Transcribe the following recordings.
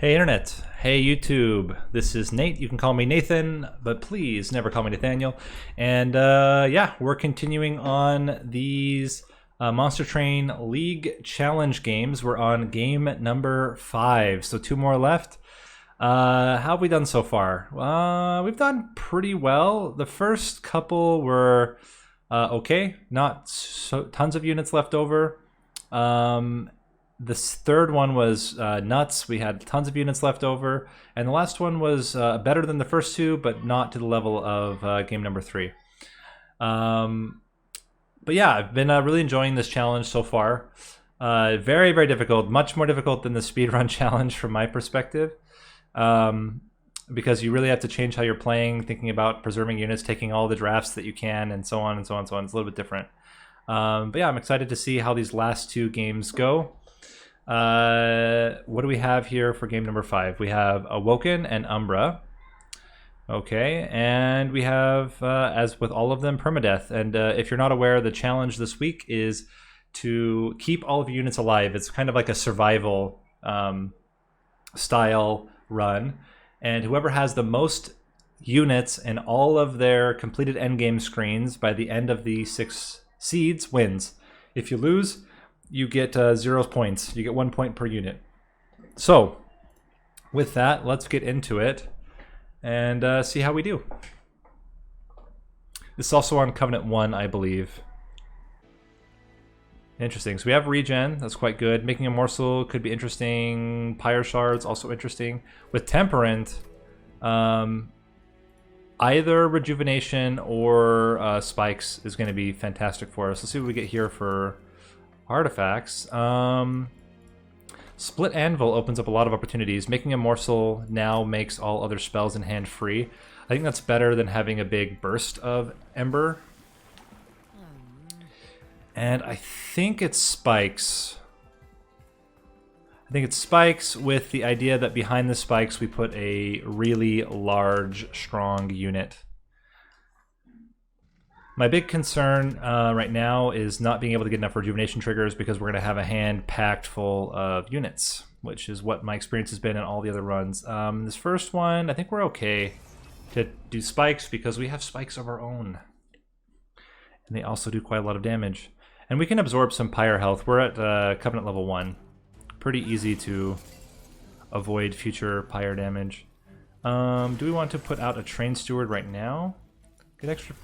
Hey Internet, hey YouTube, this is Nate. You can call me Nathan, but please never call me Nathaniel. And yeah, we're continuing on these Monster Train League Challenge games. We're on game number 5, so 2 more left. How have we done so far? We've done pretty well. The first couple were okay, not tons of units left over. This third one was nuts. We had tons of units left over. And the last one was better than the first two, but not to the level of game number 3. But yeah, I've been really enjoying this challenge so far. Very, very difficult. Much more difficult than the speedrun challenge from my perspective. Because you really have to change how you're playing, thinking about preserving units, taking all the drafts that you can, and so on and so on and so on. It's a little bit different. But yeah, I'm excited to see how these last 2 games go. What do we have here for game number 5? We have Awoken and Umbra. Okay, and we have, as with all of them, permadeath. And if you're not aware, the challenge this week is to keep all of your units alive. It's kind of like a survival style run. And whoever has the most units in all of their completed endgame screens by the end of the 6 seeds wins. If you lose, you get 0 points. You get 1 point per unit. So, with that, let's get into it and see how we do. This is also on Covenant 1, I believe. Interesting. So we have regen. That's quite good. Making a morsel could be interesting. Pyre shards, also interesting. With temperament, either rejuvenation or spikes is going to be fantastic for us. Let's see what we get here for artifacts. Split Anvil opens up a lot of opportunities. Making a morsel now makes all other spells in hand free. I think that's better than having a big burst of Ember. And I think it's spikes. I think it's spikes with the idea that behind the spikes we put a really large, strong unit. My big concern right now is not being able to get enough rejuvenation triggers because we're going to have a hand packed full of units, which is what my experience has been in all the other runs. This first one, I think we're okay to do spikes because we have spikes of our own. And they also do quite a lot of damage. And we can absorb some pyre health. We're at Covenant level 1. Pretty easy to avoid future pyre damage. Do we want to put out a Train Steward right now? Get extra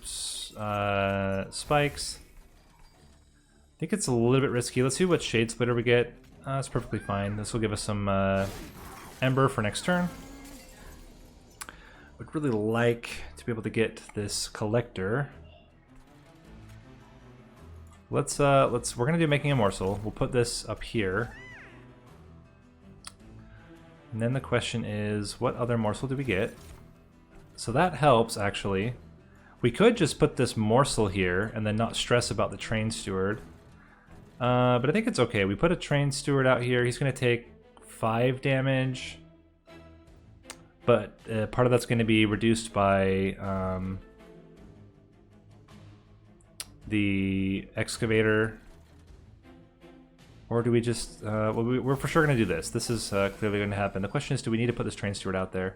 spikes. I think it's a little bit risky. Let's see what Shade Splitter we get. That's perfectly fine. This will give us some Ember for next turn. Would really like to be able to get this Collector. We're gonna do Making a Morsel. We'll put this up here. And then the question is, what other morsel do we get? So that helps, actually. We could just put this morsel here and then not stress about the Train Steward. But I think it's okay. We put a Train Steward out here. He's gonna take 5 damage. But part of that's gonna be reduced by the excavator, or do we just well, we're for sure going to do this. This is clearly going to happen. The question is, do we need to put this Train Steward out there?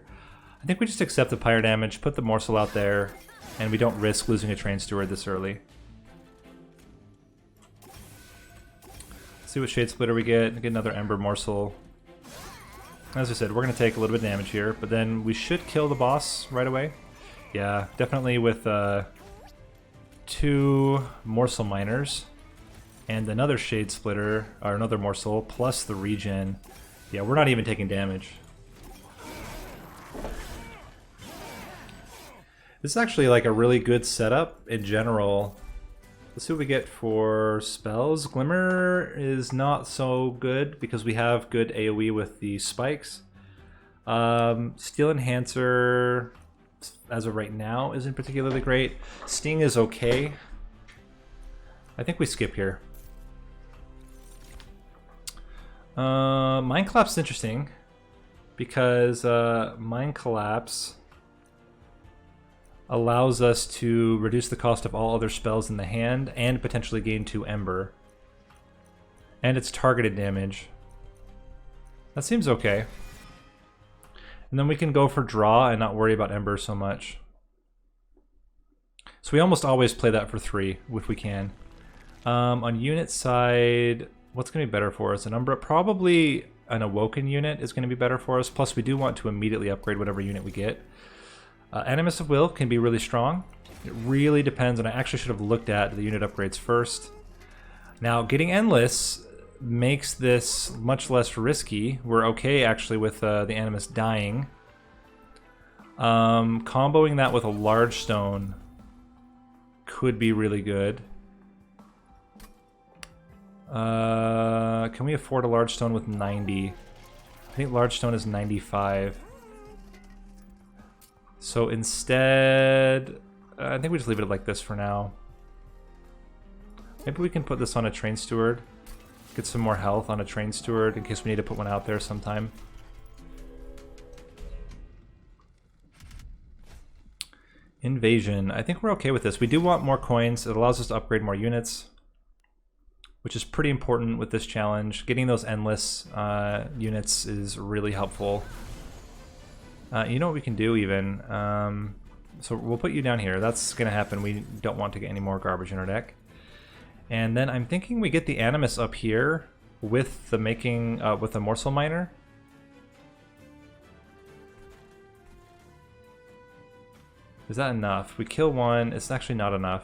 I think we just accept the pyre damage, put the morsel out there, and we don't risk losing a Train Steward this early. Let's see what Shade Splitter we get another Ember morsel. As I said, we're going to take a little bit of damage here, but then we should kill the boss right away. Yeah, definitely with 2 morsel miners and another Shade Splitter, or another morsel, plus the regen. Yeah, we're not even taking damage. This is actually like a really good setup in general. Let's see what we get for spells. Glimmer is not so good because we have good AoE with the spikes. Steel Enhancer, as of right now, isn't particularly great. Sting is okay. I think we skip here. Mind Collapse is interesting because Mind Collapse allows us to reduce the cost of all other spells in the hand and potentially gain 2 Ember. And it's targeted damage. That seems okay. And then we can go for draw and not worry about Ember so much. So we almost always play that for 3 if we can. On unit side, what's going to be better for us? An Umbra? Probably an Awoken unit is going to be better for us. Plus we do want to immediately upgrade whatever unit we get. Animus of Will can be really strong. It really depends, and I actually should have looked at the unit upgrades first. Now, getting Endless makes this much less risky. We're okay, actually, with the Animus dying. Comboing that with a Large Stone could be really good. Can we afford a Large Stone with 90? I think Large Stone is 95. So instead, I think we just leave it like this for now. Maybe we can put this on a Train Steward. Get some more health on a Train Steward in case we need to put one out there sometime. Invasion. I think we're okay with this. We do want more coins. It allows us to upgrade more units, which is pretty important with this challenge. Getting those endless units is really helpful. You know what we can do even? So we'll put you down here. That's going to happen. We don't want to get any more garbage in our deck. And then I'm thinking we get the Animus up here with the with the Morsel Miner. Is that enough? We kill one. It's actually not enough.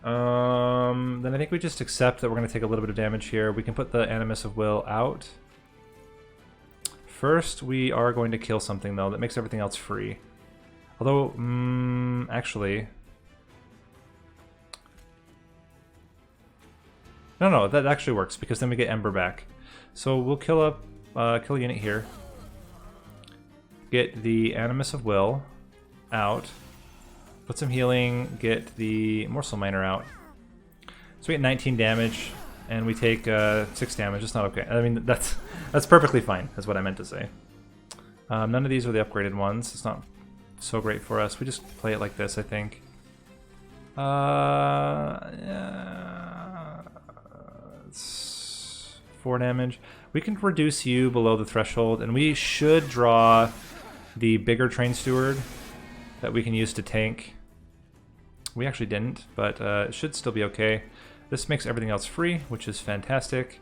Then I think we just accept that we're going to take a little bit of damage here. We can put the Animus of Will out. First, we are going to kill something, though, that makes everything else free. Although, actually... No, that actually works, because then we get Ember back. So we'll kill a unit here. Get the Animus of Will out. Put some healing, get the Morsel Miner out. So we get 19 damage, and we take 6 damage. It's not okay. I mean, that's perfectly fine, is what I meant to say. None of these are the upgraded ones. It's not so great for us. We just play it like this, I think. It's 4 damage. We can reduce you below the threshold, and we should draw the bigger Train Steward that we can use to tank. We actually didn't, but it should still be okay. This makes everything else free, which is fantastic.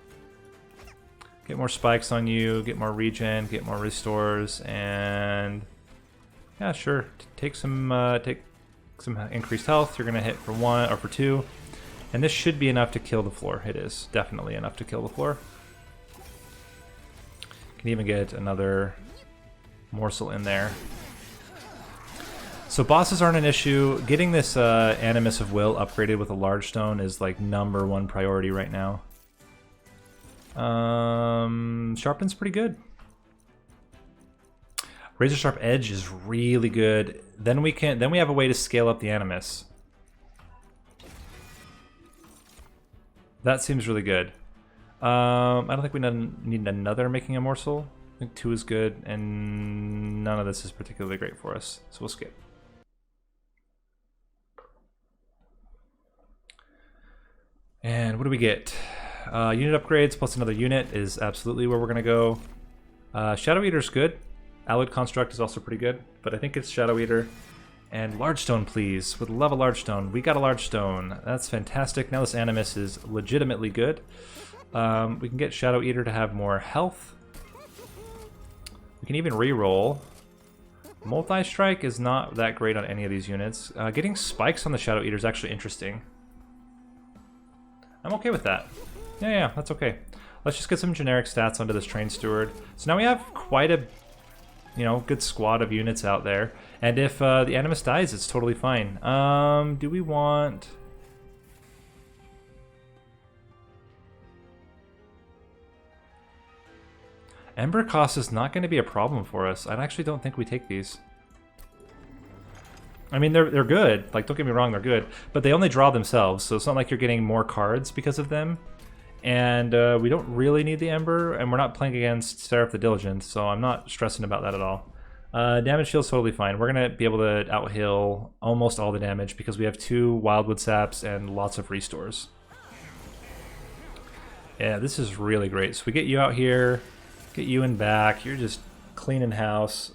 Get more spikes on you, get more regen, get more restores, and yeah, sure. Take some increased health. You're gonna hit for 1 or for 2, and this should be enough to kill the floor. It is definitely enough to kill the floor. Can even get another morsel in there. So bosses aren't an issue. Getting this Animus of Will upgraded with a Large Stone is like #1 priority right now. Sharpen's pretty good. Razor Sharp Edge is really good. Then we have a way to scale up the Animus. That seems really good. I don't think we need another Making a Morsel. I think 2 is good, and none of this is particularly great for us, so we'll skip. And what do we get? Unit upgrades plus another unit is absolutely where we're going to go. Shadow Eater's good. Alloyed Construct is also pretty good, but I think it's Shadow Eater. And Large Stone, please. With love a Large Stone. We got a Large Stone. That's fantastic. Now this Animus is legitimately good. We can get Shadow Eater to have more health. We can even re-roll. Multi-Strike is not that great on any of these units. Getting spikes on the Shadow Eater is actually interesting. I'm okay with that. Yeah, that's okay. Let's just get some generic stats onto this Train Steward. So now we have quite a, good squad of units out there. And if the Animus dies, it's totally fine. Do we want... Ember cost is not going to be a problem for us. I actually don't think we take these. I mean, they're good. Like, don't get me wrong, they're good. But they only draw themselves, so it's not like you're getting more cards because of them. And we don't really need the Ember, and we're not playing against Seraph the Diligent, so I'm not stressing about that at all. Damage shield's totally fine. We're going to be able to outheal almost all the damage because we have 2 Wildwood Saps and lots of restores. Yeah, this is really great. So we get you out here, get you in back. You're just cleaning house.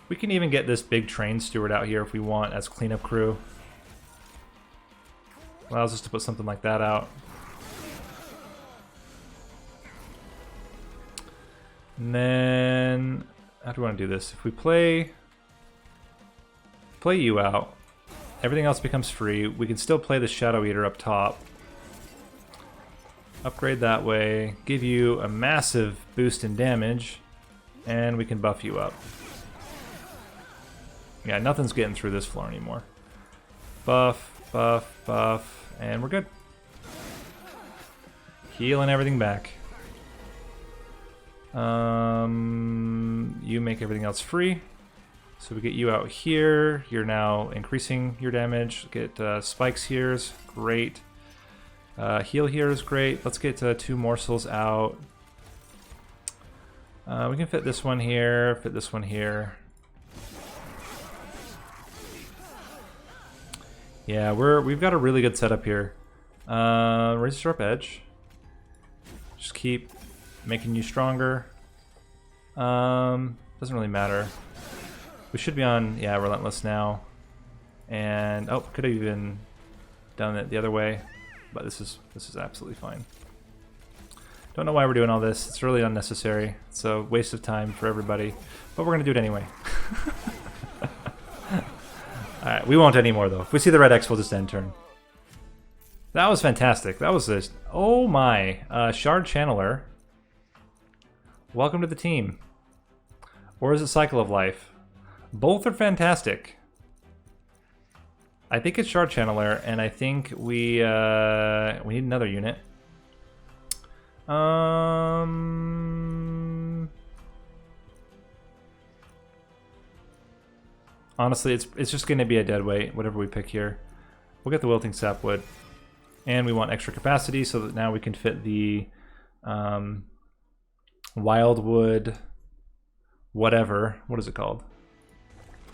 We can even get this big train steward out here if we want as cleanup crew. Allows us to put something like that out. And then, how do we want to do this? If we play you out, everything else becomes free. We can still play the Shadow Eater up top. Upgrade that way, give you a massive boost in damage, and we can buff you up. Yeah, nothing's getting through this floor anymore. Buff, buff, buff, and we're good. Healing everything back. You make everything else free. So we get you out here. You're now increasing your damage. Get spikes here is great. Heal here is great. Let's get 2 morsels out. We can fit this one here, fit this one here. Yeah, we've got a really good setup here. Razor Sharp Edge. Just keep making you stronger. Doesn't really matter. We should be on, yeah, Relentless now. And, oh, could have even done it the other way. But this is absolutely fine. Don't know why we're doing all this. It's really unnecessary. It's a waste of time for everybody. But we're going to do it anyway. Alright, we won't anymore though. If we see the red X, we'll just end turn. That was fantastic. That was this. Oh my. Shard Channeler. Welcome to the team. Or is it Cycle of Life? Both are fantastic. I think it's Shard Channeler, and I think we need another unit. Honestly, it's just going to be a dead weight, whatever we pick here. We'll get the Wilting Sapwood. And we want extra capacity so that now we can fit the Wildwood whatever. What is it called?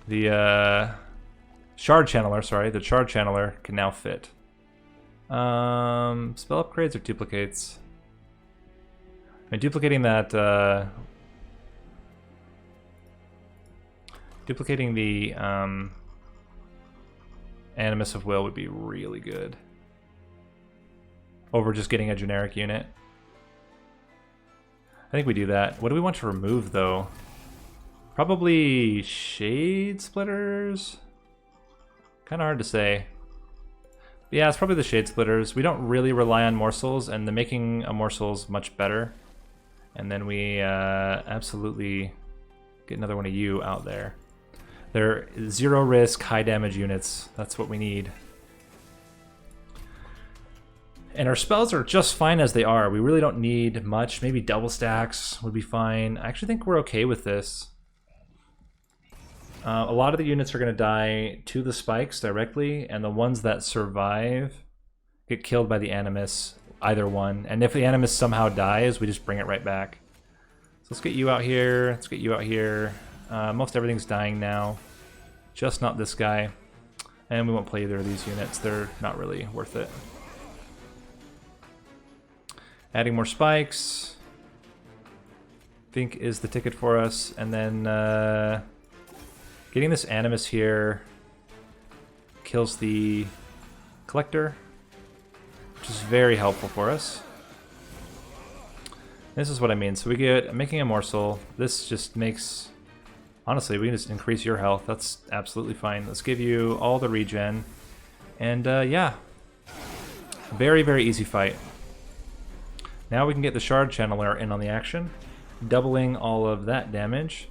The Shard Channeler, sorry. The Shard Channeler can now fit. Spell upgrades or duplicates? I mean, duplicating that... Duplicating the Animus of Will would be really good. Over just getting a generic unit. I think we do that. What do we want to remove, though? Probably Shade Splitters? Kind of hard to say. But yeah, it's probably the Shade Splitters. We don't really rely on morsels, and the making a morsel is much better. And then we absolutely get another one of you out there. They're 0 risk, high damage units. That's what we need. And our spells are just fine as they are. We really don't need much. Maybe double stacks would be fine. I actually think we're okay with this. A lot of the units are going to die to the spikes directly, and the ones that survive get killed by the Animus, either one. And if the Animus somehow dies, we just bring it right back. So let's get you out here. Let's get you out here. Most everything's dying now. Just not this guy. And we won't play either of these units. They're not really worth it. Adding more spikes, I think, is the ticket for us. And then getting this Animus here kills the Collector, which is very helpful for us. This is what I mean. So we get making a morsel. This just makes... Honestly, we can just increase your health. That's absolutely fine. Let's give you all the regen. And yeah, very, very easy fight. Now we can get the Shard Channeler in on the action, doubling all of that damage.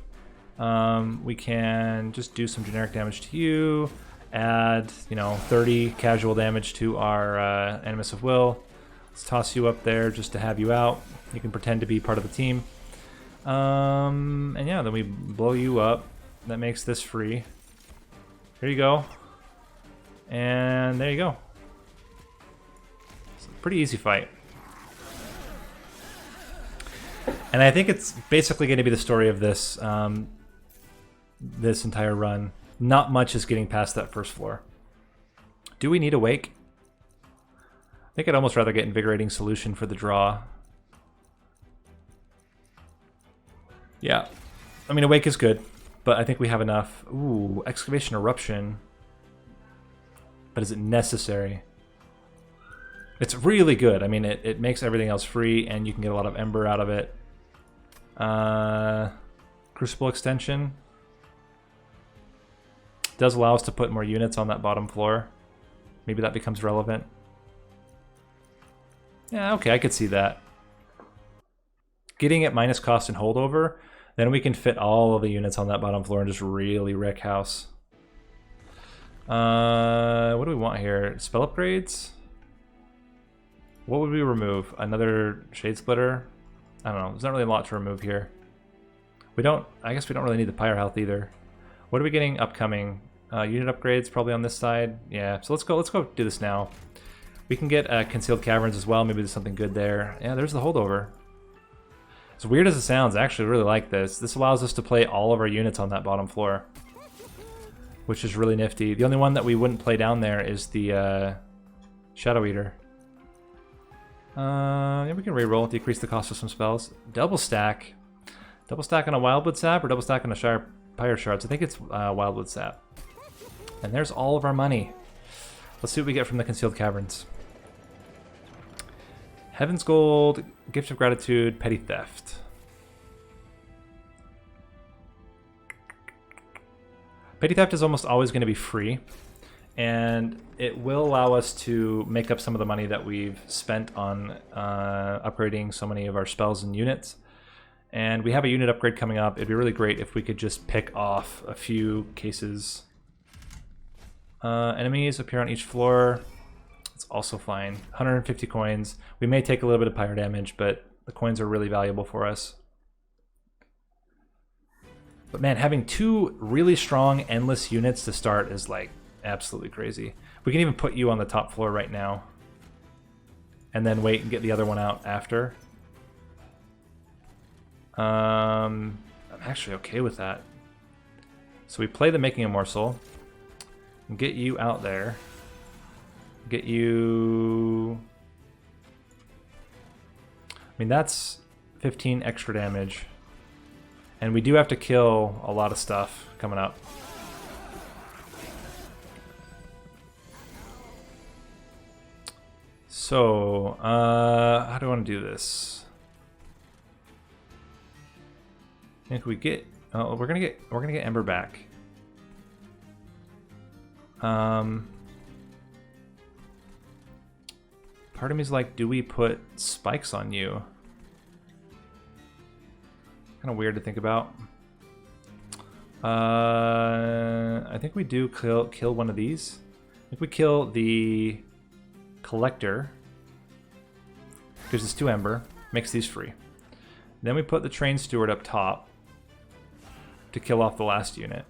We can just do some generic damage to you, add, 30 casual damage to our Animus of Will. Let's toss you up there just to have you out. You can pretend to be part of the team. And yeah, then we blow you up. That makes this free. Here you go. And there you go. It's a pretty easy fight. And I think it's basically going to be the story of this this entire run. Not much is getting past that first floor. Do we need a Wake? I think I'd almost rather get Invigorating Solution for the draw. Yeah. I mean, Awake is good, but I think we have enough. Ooh, Excavation Eruption. But is it necessary? It's really good. I mean, it makes everything else free, and you can get a lot of Ember out of it. Crucible Extension. Does allow us to put more units on that bottom floor. Maybe that becomes relevant. Yeah, okay, I could see that. Getting it minus cost and holdover, then we can fit all of the units on that bottom floor and just really wreck house. What do we want here? Spell upgrades? What would we remove? Another Shade Splitter? I don't know. There's not really a lot to remove here. We don't. I guess we don't really need the Pyre Health either. What are we getting upcoming? Unit upgrades probably on this side. Yeah. So let's go do this now. We can get Concealed Caverns as well. Maybe there's something good there. Yeah. There's the holdover. As weird as it sounds, I actually really like this. This allows us to play all of our units on that bottom floor, which is really nifty. The only one that we wouldn't play down there is the Shadow Eater. Yeah, we can reroll, decrease the cost of some spells. Double stack. Double stack on a Wildwood Sap or double stack on a Pyre Shards? I think it's Wildwood Sap. And there's all of our money. Let's see what we get from the Concealed Caverns. Heaven's Gold, Gift of Gratitude, Petty Theft. Petty Theft is almost always going to be free, and it will allow us to make up some of the money that we've spent on upgrading so many of our spells and units. And we have a unit upgrade coming up. It'd be really great if we could just pick off a few cases. Enemies appear on each floor. It's also fine. 150 coins. We may take a little bit of pyre damage, but the coins are really valuable for us. But man, having two really strong endless units to start is like absolutely crazy. We can even put you on the top floor right now and then wait and get the other one out after. I'm actually okay with that. So we play the Making a Morsel and get you out there. Get you... I mean, that's 15 extra damage. And we do have to kill a lot of stuff coming up. So, how do I want to do this? I think we get... Oh, we're gonna get Ember back. Part of me is like, do we put spikes on you? Kind of weird to think about. I think we do kill one of these. I think we kill the Collector. Gives us 2 Ember. Makes these free. Then we put the Train Steward up top to kill off the last unit.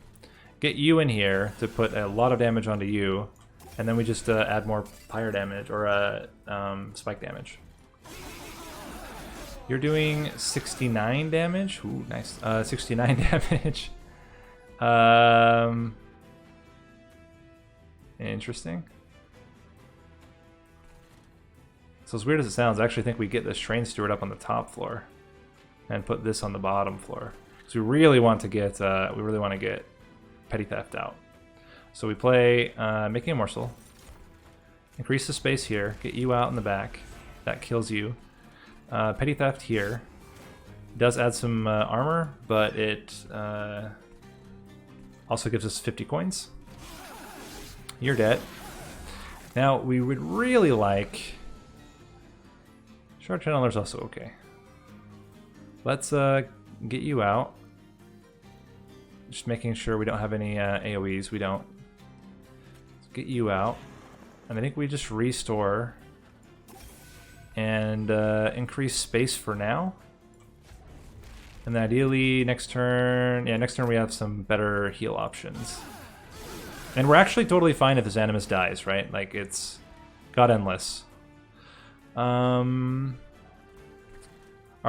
Get you in here to put a lot of damage onto you. And then we just add more pyre damage or spike damage. You're doing 69 damage. Ooh, nice. 69 damage. Interesting. So as weird as it sounds, I actually think we get this Train Steward up on the top floor and put this on the bottom floor. Because we really want to get Petty Theft out. So we play Making a Morsel, increase the space here, get you out in the back, that kills you. Petty Theft here does add some armor, but it also gives us 50 coins. You're dead. Now we would really like... Shard Channeler's also okay. Let's get you out. Just making sure we don't have any AoEs. We don't. Get you out, and I think we just restore and increase space for now, and then ideally next turn we have some better heal options, and we're actually totally fine if this Animus dies, right? Like, it's got endless. Are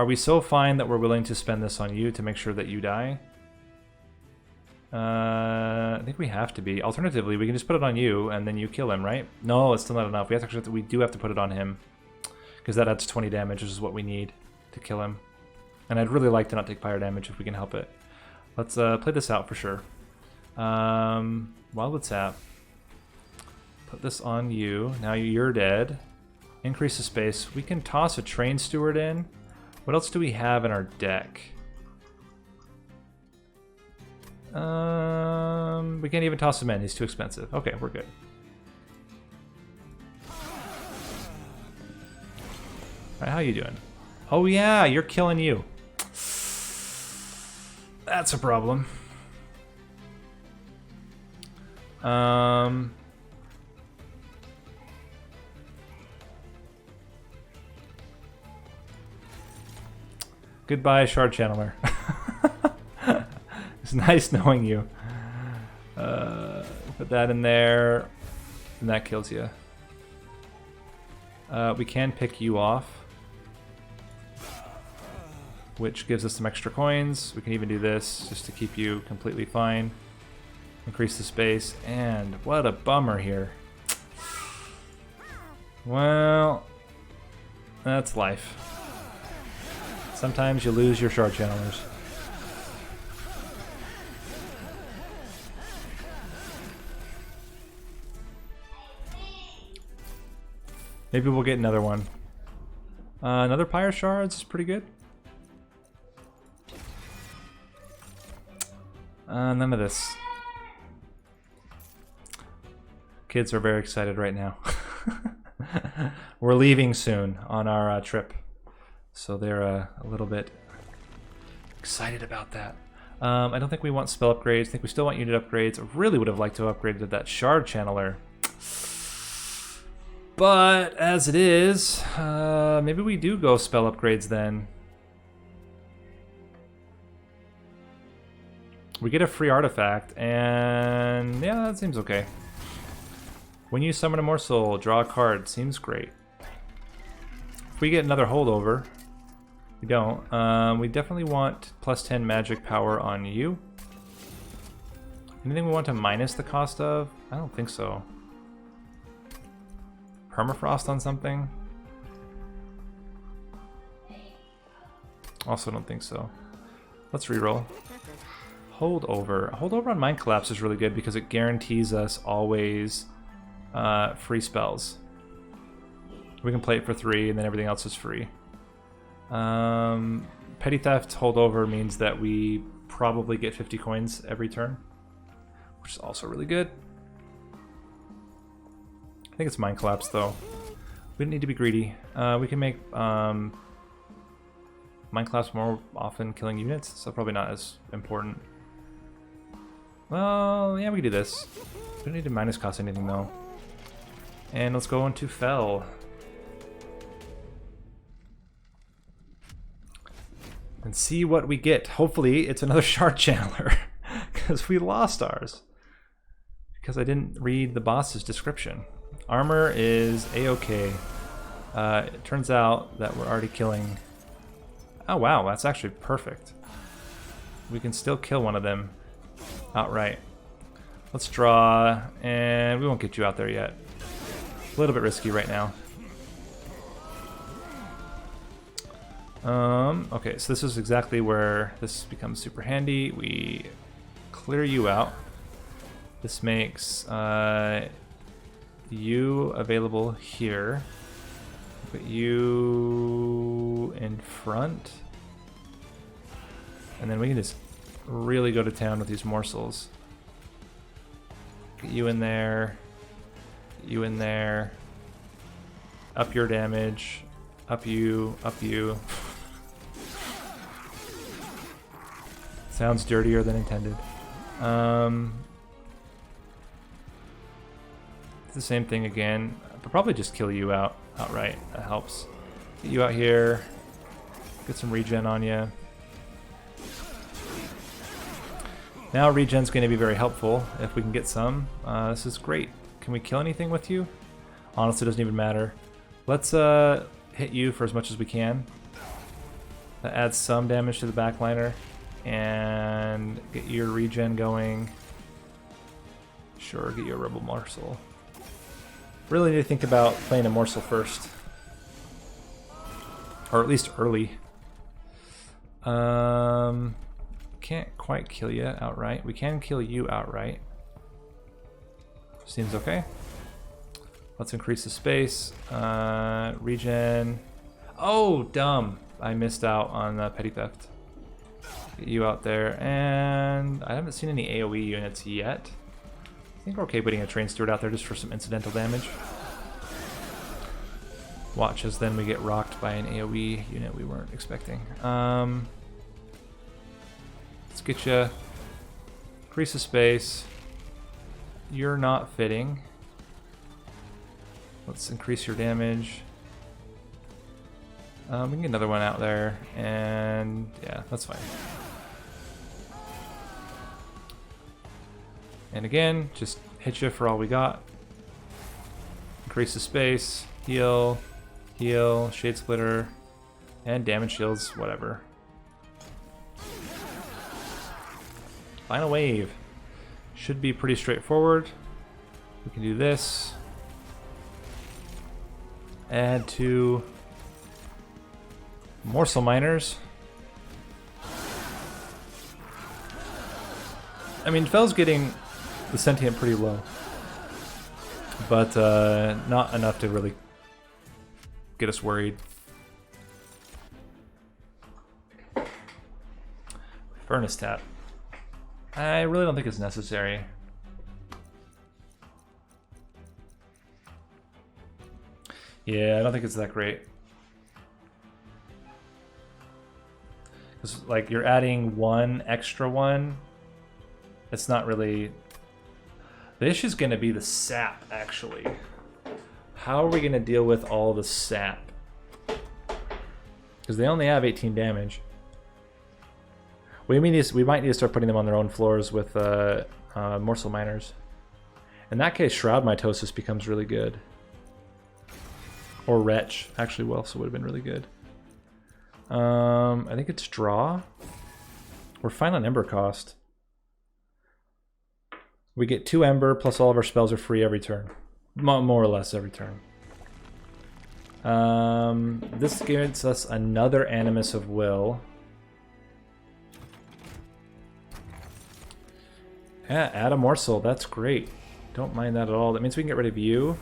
we so fine that we're willing to spend this on you to make sure that you die? I think we have to be. Alternatively, we can just put it on you and then you kill him, right? No, it's still not enough. We do have to put it on him because that adds 20 damage, which is what we need to kill him. And I'd really like to not take fire damage if we can help it. Let's play this out for sure. Wildwood Sap. Put this on you. Now you're dead. Increase the space. We can toss a Train Steward in. What else do we have in our deck? We can't even toss him in. He's too expensive. Okay, we're good. Alright, how you doing? Oh yeah, you're killing you. That's a problem. Goodbye, Shard Channeler. It's nice knowing you. Put that in there, and that kills you. We can pick you off, which gives us some extra coins. We can even do this just to keep you completely fine. Increase the space, and what a bummer here. Well, that's life. Sometimes you lose your Shard Channelers. Maybe we'll get another one. Another Pyre Shards is pretty good. None of this. Kids are very excited right now. We're leaving soon on our trip, so they're a little bit excited about that. I don't think we want spell upgrades. I think we still want unit upgrades. I really would have liked to have upgraded that Shard Channeler. But as it is, maybe we do go spell upgrades then. We get a free artifact, and yeah, that seems okay. When you summon a morsel, draw a card. Seems great. If we get another holdover, we don't. We definitely want plus 10 magic power on you. Anything we want to minus the cost of? I don't think so. Permafrost on something? Also don't think so. Let's reroll. Holdover. Holdover on Mind Collapse is really good because it guarantees us always free spells. We can play it for 3 and then everything else is free. Petty Theft Holdover means that we probably get 50 coins every turn, which is also really good. I think it's Mind Collapse though. We don't need to be greedy. We can make Mind Collapse more often killing units, so probably not as important. Well, yeah, we can do this. We don't need to minus cost anything though. And let's go into Fell. And see what we get. Hopefully it's another Shard Channeler, because we lost ours. Because I didn't read the boss's description. Armor is a-okay. It turns out that we're already killing... Oh wow, that's actually perfect. We can still kill one of them outright. Let's draw, and we won't get you out there yet. A little bit risky right now. Okay, so this is exactly where this becomes super handy. We clear you out. This makes you available here. Put you in front. And then we can just really go to town with these morsels. Get you in there. Get you in there. Up your damage. Up you. Up you. Sounds dirtier than intended. It's the same thing again. But probably just kill you outright. That helps. Get you out here. Get some regen on you. Now regen's going to be very helpful if we can get some. This is great. Can we kill anything with you? Honestly, it doesn't even matter. Let's hit you for as much as we can. That adds some damage to the backliner. And get your regen going. Sure, get you a Rebel Morsel. Really need to think about playing a Morsel first. Or at least early. Can't quite kill you outright. We can kill you outright. Seems okay. Let's increase the space. Regen. Oh, dumb. I missed out on petty theft. Get you out there. And I haven't seen any AoE units yet. I think we're okay putting a train steward out there just for some incidental damage. Watch as then we get rocked by an AoE unit we weren't expecting. Let's get you. Increase the space. You're not fitting. Let's increase your damage. We can get another one out there, and yeah, that's fine. And again, just hit you for all we got. Increase the space, heal, heal, shade splitter, and damage shields, whatever. Final wave. Should be pretty straightforward. We can do this. Add to morsel miners. I mean, Fell's getting the sentient pretty low, but not enough to really get us worried. Furnace tap. I really don't think it's necessary. Yeah, I don't think it's that great. Because, like, you're adding one extra one. It's not really... The issue is going to be the sap, actually. How are we going to deal with all the sap? Because they only have 18 damage. We might need to start putting them on their own floors with morsel miners. In that case, Shroud Mitosis becomes really good. Or Wretch. Actually, well, so would have been really good. I think it's draw. We're fine on Ember cost. We get 2 Ember, plus all of our spells are free every turn. More or less every turn. This gives us another Animus of Will. Yeah, add a morsel. That's great. Don't mind that at all. That means we can get rid of you.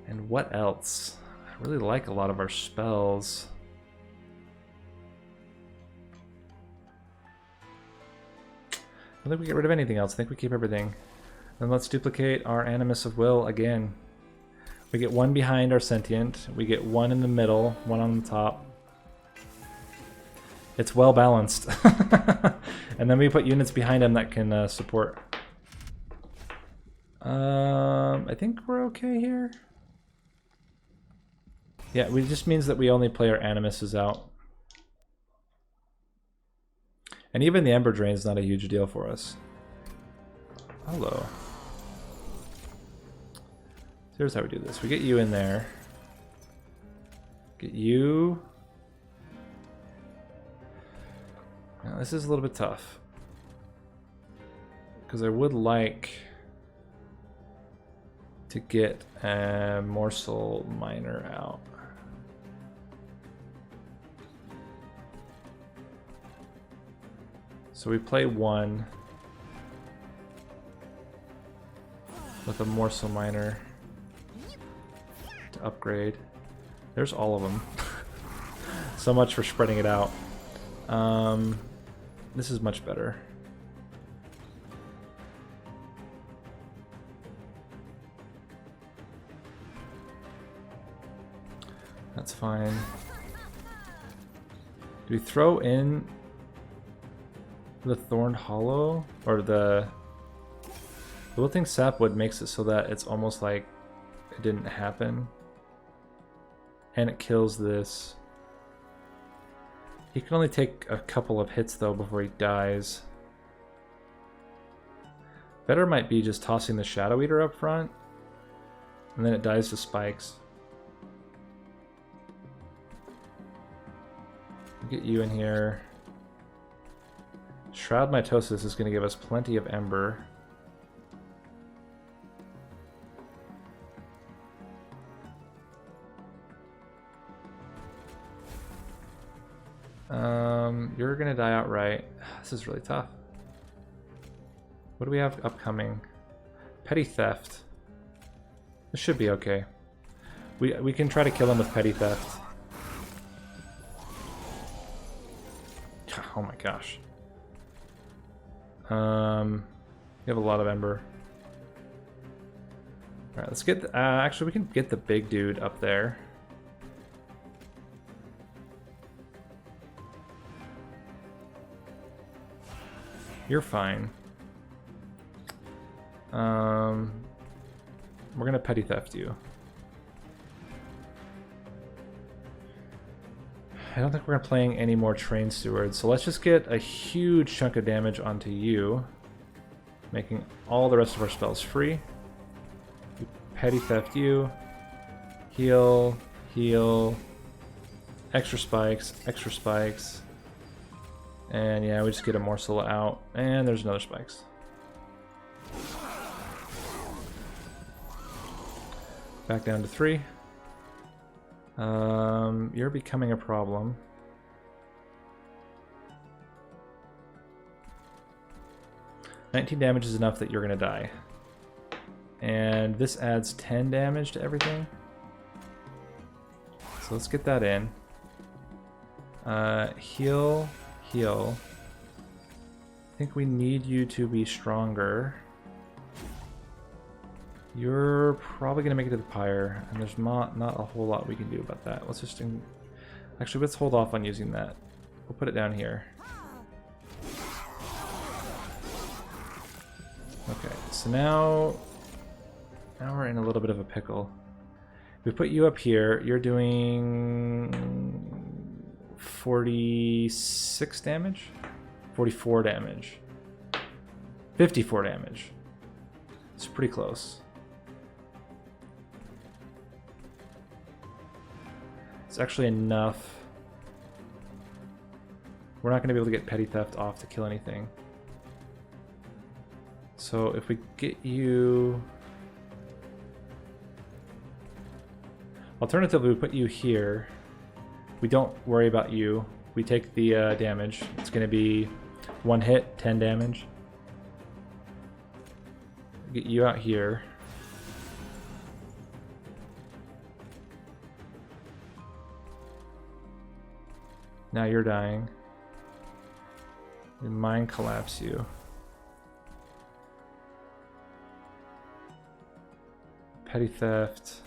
And what else? I really like a lot of our spells. I don't think we get rid of anything else. I think we keep everything. Then let's duplicate our Animus of Will again. We get 1 behind our sentient. We get 1 in the middle, 1 on the top. It's well balanced. And then we put units behind them that can support. I think we're okay here. Yeah, it just means that we only play our Animuses out. And even the Ember Drain is not a huge deal for us. Hello. Here's how we do this. We get you in there. Get you. Now, this is a little bit tough. Because I would like to get a morsel miner out. So we play 1 with a morsel miner to upgrade. There's all of them. So much for spreading it out. This is much better. That's fine. Do we throw in the Thorned Hollow? Or the Wilting Sapwood makes it so that it's almost like it didn't happen. And it kills this. He can only take a couple of hits though before he dies. Better might be just tossing the Shadow Eater up front. And then it dies to spikes. Get you in here. Shroud Mitosis is going to give us plenty of Ember. You're gonna die outright. This is really tough. What do we have upcoming? Petty theft. This should be okay. We can try to kill him with petty theft. Oh my gosh. We have a lot of ember. All right, let's get. Actually, we can get the big dude up there. You're fine. We're gonna petty theft you. I don't think we're playing any more train stewards, so let's just get a huge chunk of damage onto you, making all the rest of our spells free. We petty theft you. Heal, heal. Extra spikes, extra spikes. And yeah, we just get a morsel out. And there's another spikes. Back down to 3. You're becoming a problem. $19 damage is enough that you're gonna die. And this adds 10 damage to everything. So let's get that in. Heal, heal. I think we need you to be stronger. You're probably gonna make it to the pyre, and there's not a whole lot we can do about that. Let's just actually let's hold off on using that. We'll put it down here. Okay, so now we're in a little bit of a pickle. We put you up here. You're doing 46 damage, 44 damage, 54 damage. It's pretty close. It's actually enough. We're not going to be able to get petty theft off to kill anything. So if we get you... Alternatively, we put you here. We don't worry about you. We take the damage. It's going to be 1 hit, 10 damage. Get you out here. Now you're dying. We mind collapse you. Petty theft.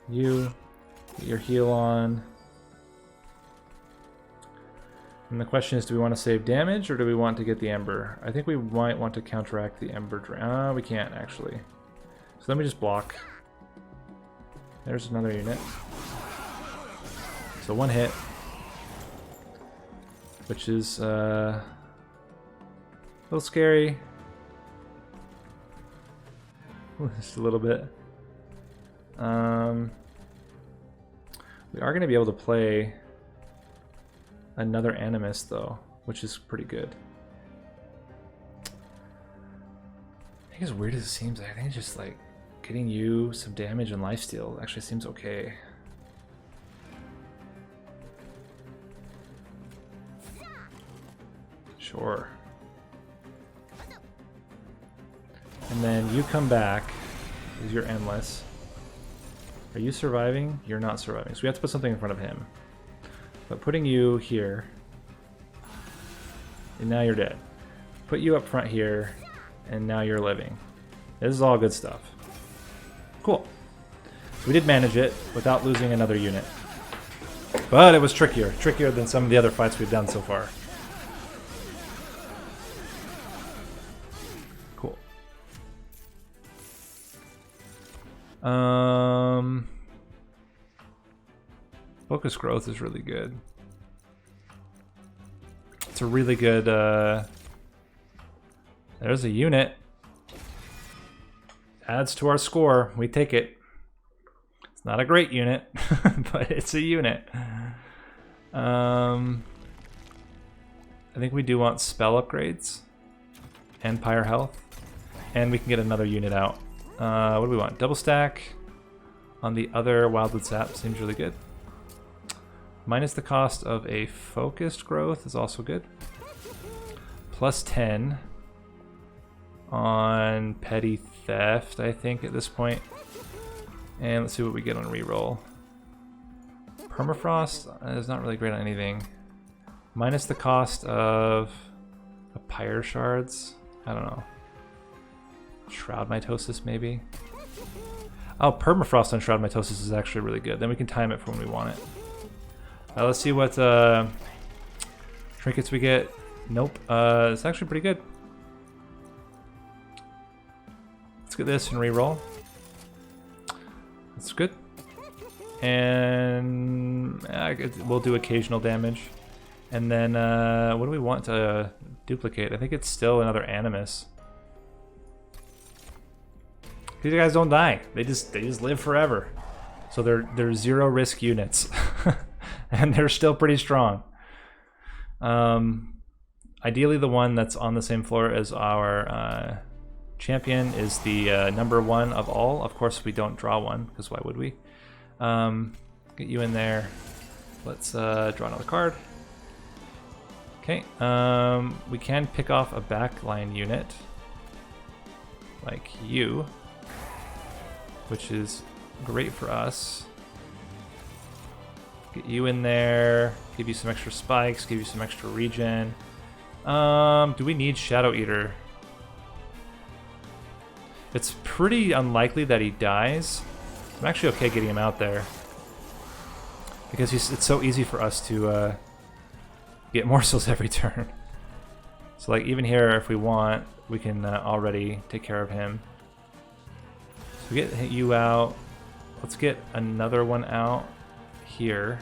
You. Get your heal on. And the question is, do we want to save damage or do we want to get the ember? I think we might want to counteract the ember drain. We can't actually. So let me just block. There's another unit. So 1 hit. Which is a little scary. Just a little bit. We are going to be able to play another Animus though, which is pretty good. I think as weird as it seems, I think just like getting you some damage and lifesteal actually seems okay. Sure. And then you come back because you're endless. Are you surviving? You're not surviving. So we have to put something in front of him. But putting you here, and now you're dead. Put you up front here, and now you're living. This is all good stuff. Cool. We did manage it without losing another unit. But it was trickier than some of the other fights we've done so far. Cool. Focus growth is really good. It's a really good, there's a unit. Adds to our score. We take it. It's not a great unit, but it's a unit. I think we do want spell upgrades and pyre health. And we can get another unit out. What do we want? Double stack on the other Wildwood Sap seems really good. Minus the cost of a focused growth is also good. Plus 10 on petty theft, I think, at this point. And let's see what we get on reroll. Permafrost is not really great on anything. Minus the cost of a pyre shards. I don't know. Shroud mitosis, maybe. Oh, permafrost on shroud mitosis is actually really good. Then we can time it for when we want it. Let's see what trinkets we get. Nope. It's actually pretty good. Let's get this and reroll. That's good. And we'll do occasional damage. And then what do we want to duplicate? I think it's still another Animus. These guys don't die. They just live forever. So they're zero risk units. And they're still pretty strong. Ideally the one that's on the same floor as our champion is the number 1 of all. Of course we don't draw one, because why would we? Get you in there. Let's draw another card. Okay, we can pick off a backline unit like you, which is great for us. Get you in there, give you some extra spikes, give you some extra regen. Do we need Shadow Eater? It's pretty unlikely that he dies. I'm actually okay getting him out there, because it's so easy for us to get morsels every turn. So like even here, if we want, we can already take care of him. So we get you out. Let's get another one out here.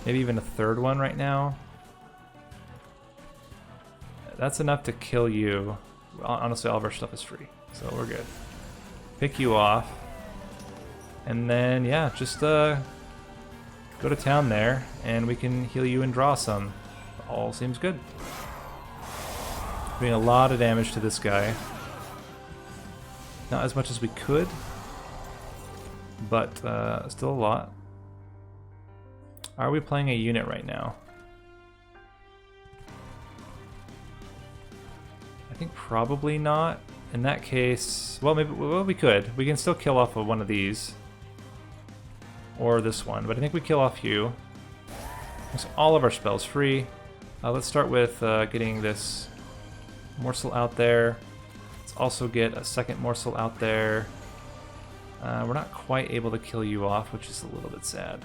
Maybe even a third one right now. That's enough to kill you. Honestly, all of our stuff is free, so we're good. Pick you off. And then, yeah, just go to town there, and we can heal you and draw some. All seems good. Doing a lot of damage to this guy. Not as much as we could, but still a lot. Are we playing a unit right now? I think probably not. In that case, well, maybe we could. We can still kill off of one of these. Or this one, but I think we kill off you. Makes all of our spells free. Let's start with getting this morsel out there. Let's also get a second morsel out there. We're not quite able to kill you off, which is a little bit sad.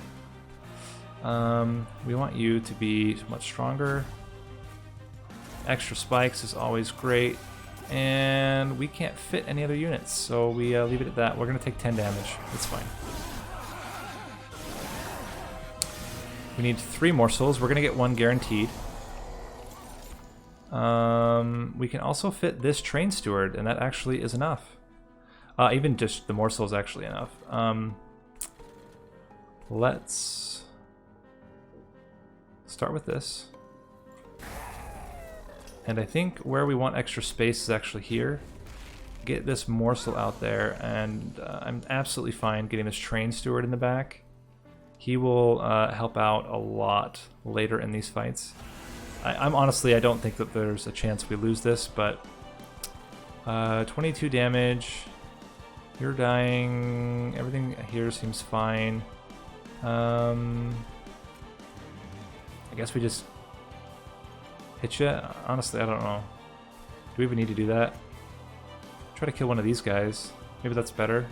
We want you to be much stronger. Extra spikes is always great. And we can't fit any other units, so we leave it at that. We're going to take 10 damage. It's fine. We need 3 morsels. We're going to get 1 guaranteed. We can also fit this train steward, and that actually is enough. Even just the morsel is actually enough. Let's start with this. And I think where we want extra space is actually here. Get this morsel out there, and I'm absolutely fine getting this train steward in the back. He will help out a lot later in these fights. I'm honestly, I don't think that there's a chance we lose this, but 22 damage. You're dying. Everything here seems fine. I guess we just hit you? Honestly, I don't know. Do we even need to do that? Try to kill one of these guys. Maybe that's better.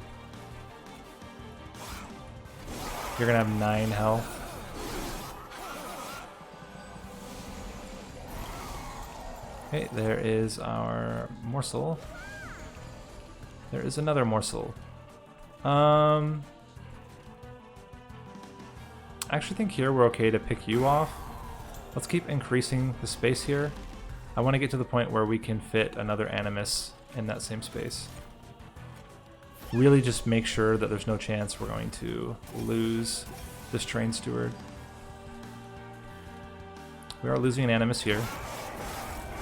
You're gonna have 9 health. Okay, there is our morsel. There is another morsel. I actually think here we're okay to pick you off. Let's keep increasing the space here. I want to get to the point where we can fit another Animus in that same space. Really just make sure that there's no chance we're going to lose this train steward. We are losing an Animus here,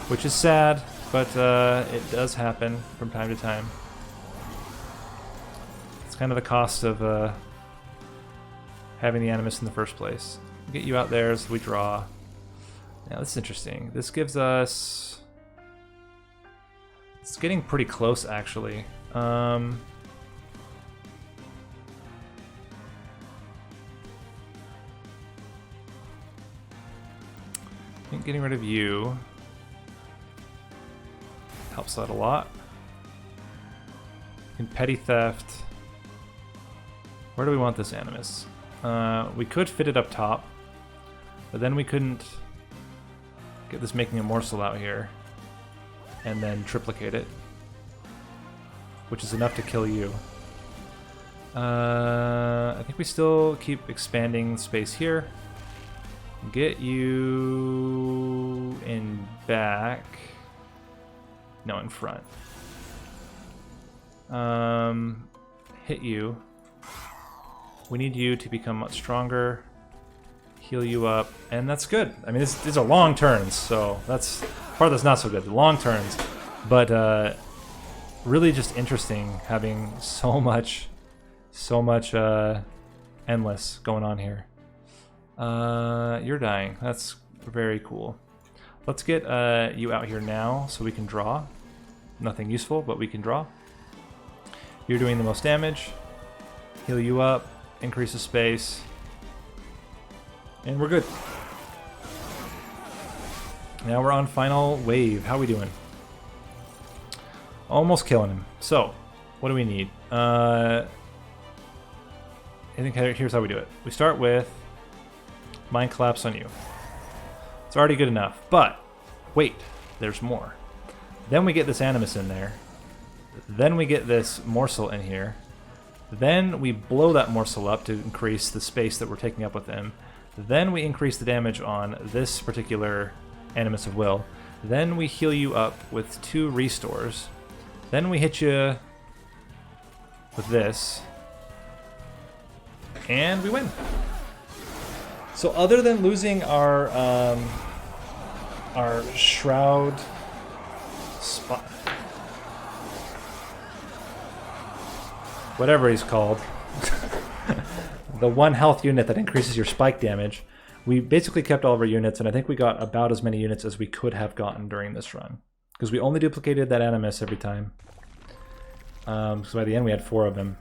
which is sad, but it does happen from time to time. It's kind of the cost of having the Animus in the first place. Get you out there so we draw. Now this is interesting. This gives us... It's getting pretty close actually. I think getting rid of you helps out a lot. In petty theft, where do we want this Animus? We could fit it up top, but then we couldn't get this making a morsel out here and then triplicate it, which is enough to kill you. I think we still keep expanding space here. Get you in back. No, in front. Hit you. We need you to become much stronger. Heal you up, and that's good. I mean, these are long turns, so that's part that's not so good. The long turns, but really just interesting having so much endless going on here. You're dying. That's very cool. Let's get you out here now so we can draw. Nothing useful, but we can draw. You're doing the most damage. Heal you up. Increase the space. And we're good. Now we're on final wave. How we doing? Almost killing him. So, what do we need? I think here's how we do it. We start with Mind Collapse on you. It's already good enough, but wait, there's more. Then we get this Animus in there. Then we get this morsel in here. Then we blow that morsel up to increase the space that we're taking up with him. Then we increase the damage on this particular Animus of Will. Then we heal you up with 2 restores. Then we hit you with this. And we win. So other than losing our Shroud spot, whatever he's called, the 1 health unit that increases your spike damage, we basically kept all of our units, and I think we got about as many units as we could have gotten during this run, because we only duplicated that Animus every time. So by the end we had 4 of them.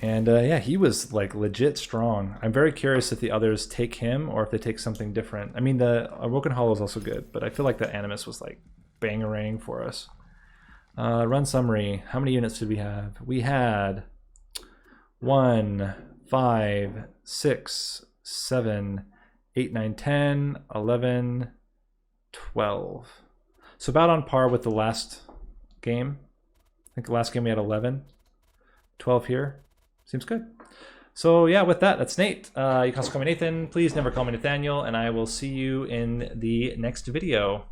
And yeah, he was like legit strong. I'm very curious if the others take him or if they take something different. I mean, the Awoken Hollow is also good, but I feel like the Animus was like bangerang for us. Run summary. How many units did we have? We had 1, 5, 6, 7, 8, 9, 10, 11, 12. So about on par with the last game. I think the last game we had 11. 12 here. Seems good. So yeah, with that, that's Nate. You can also call me Nathan. Please never call me Nathaniel, and I will see you in the next video.